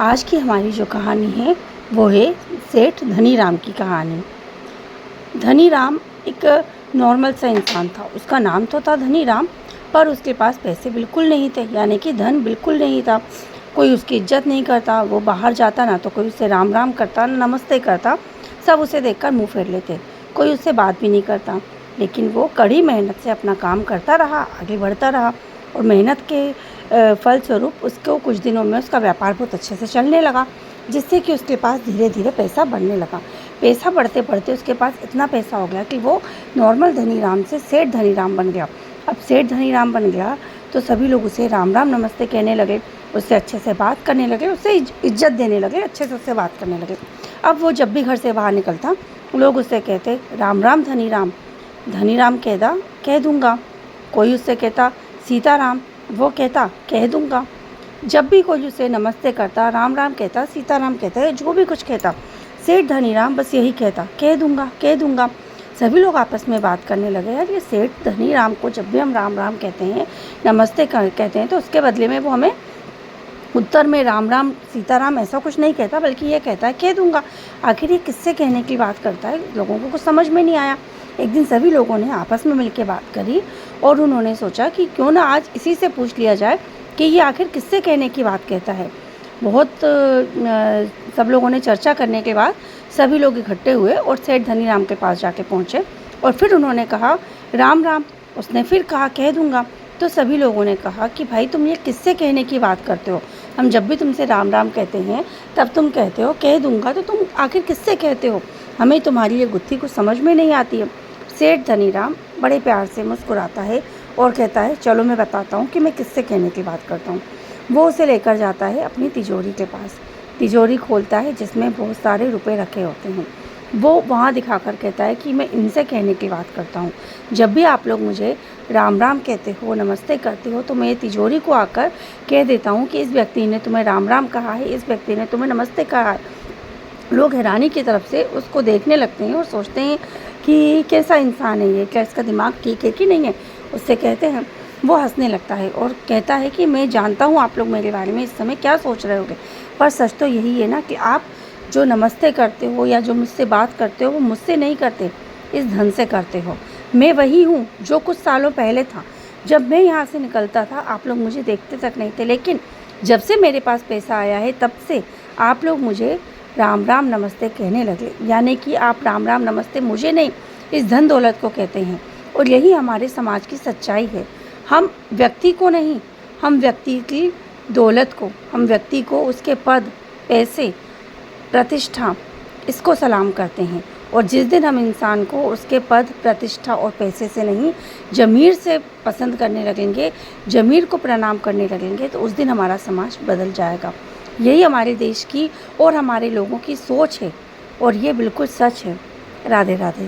आज की हमारी जो कहानी है वो है सेठ धनीराम की कहानी। धनीराम एक नॉर्मल सा इंसान था। उसका नाम तो था धनीराम, पर उसके पास पैसे बिल्कुल नहीं थे, यानी कि धन बिल्कुल नहीं था। कोई उसकी इज्जत नहीं करता। वो बाहर जाता ना तो कोई उससे राम राम करता, ना नमस्ते करता। सब उसे देखकर मुंह फेर लेते, कोई उससे बात भी नहीं करता। लेकिन वो कड़ी मेहनत से अपना काम करता रहा, आगे बढ़ता रहा और मेहनत के फलस्वरूप उसको कुछ दिनों में उसका व्यापार बहुत अच्छे से चलने लगा, जिससे कि उसके पास धीरे धीरे पैसा बढ़ने लगा। पैसा बढ़ते बढ़ते उसके पास इतना पैसा हो गया कि वो नॉर्मल धनीराम से सेठ धनीराम बन गया। अब सेठ धनीराम बन गया तो सभी लोग उसे राम राम नमस्ते कहने लगे, उससे अच्छे से बात करने लगे, उससे इज्जत देने लगे, अच्छे से उससे बात करने लगे। अब वो जब भी घर से बाहर निकलता लोग उससे कहते राम राम धनीराम। धनीराम कहता कह दूँगा। कोई उससे कहता सीताराम, वो कहता कह दूँगा। जब भी कोई उसे नमस्ते करता, राम राम कहता, सीताराम कहता, जो भी कुछ कहता, सेठ धनीराम बस यही कहता कह दूँगा कह दूँगा। सभी लोग आपस में बात करने लगे, यार ये सेठ धनीराम को जब भी हम राम राम कहते हैं, नमस्ते कहते हैं, तो उसके बदले में वो हमें उत्तर में राम राम सीताराम ऐसा कुछ नहीं कहता, बल्कि ये कहता है कह दूँगा। आखिर ये किससे कहने की बात करता है? लोगों को कुछ समझ में नहीं आया। एक दिन सभी लोगों ने आपस में मिलकर बात करी और उन्होंने सोचा कि क्यों ना आज इसी से पूछ लिया जाए कि ये आखिर किससे कहने की बात कहता है। सब लोगों ने चर्चा करने के बाद सभी लोग इकट्ठे हुए और सेठ धनीराम के पास जाके पहुँचे और फिर उन्होंने कहा राम राम। उसने फिर कहा कह दूँगा। तो सभी लोगों ने कहा कि भाई तुम ये किससे कहने की बात करते हो? हम जब भी तुमसे राम राम कहते हैं तब तुम कहते हो कह दूँगा, तो तुम आखिर किससे कहते हो? हमें तुम्हारी ये गुत्थी कुछ समझ में नहीं आती है। सेठ धनीराम बड़े प्यार से मुस्कुराता है और कहता है चलो मैं बताता हूँ कि मैं किससे कहने की बात करता हूँ। वो उसे लेकर जाता है अपनी तिजोरी के पास। तिजोरी खोलता है जिसमें बहुत सारे रुपए रखे होते हैं। वो वहाँ दिखाकर कहता है कि मैं इनसे कहने की बात करता हूँ। जब भी आप लोग मुझे राम राम कहते हो, नमस्ते करते हो, तो मैं ये तिजोरी को आकर कह देता हूँ कि इस व्यक्ति ने तुम्हें राम राम कहा है, इस व्यक्ति ने तुम्हें नमस्ते कहा है। लोग हैरानी की तरफ से उसको देखने लगते हैं और सोचते हैं कि कैसा इंसान है ये, क्या इसका दिमाग ठीक है कि नहीं है। उससे कहते हैं, वो हंसने लगता है और कहता है कि मैं जानता हूँ आप लोग मेरे बारे में इस समय क्या सोच रहे होगे, पर सच तो यही है ना कि आप जो नमस्ते करते हो या जो मुझसे बात करते हो वो मुझसे नहीं करते, इस धन से करते हो। मैं वही हूँ जो कुछ सालों पहले था। जब मैं यहाँ से निकलता था आप लोग मुझे देखते तक नहीं थे, लेकिन जब से मेरे पास पैसा आया है तब से आप लोग मुझे राम राम नमस्ते कहने लगे, यानी कि आप राम राम नमस्ते मुझे नहीं, इस धन दौलत को कहते हैं। और यही हमारे समाज की सच्चाई है। हम व्यक्ति को नहीं, हम व्यक्ति की दौलत को, हम व्यक्ति को उसके पद, पैसे, प्रतिष्ठा, इसको सलाम करते हैं। और जिस दिन हम इंसान को उसके पद, प्रतिष्ठा और पैसे से नहीं, ज़मीर से पसंद करने लगेंगे, ज़मीर को प्रणाम करने लगेंगे, तो उस दिन हमारा समाज बदल जाएगा। यही हमारे देश की और हमारे लोगों की सोच है और ये बिल्कुल सच है। राधे राधे।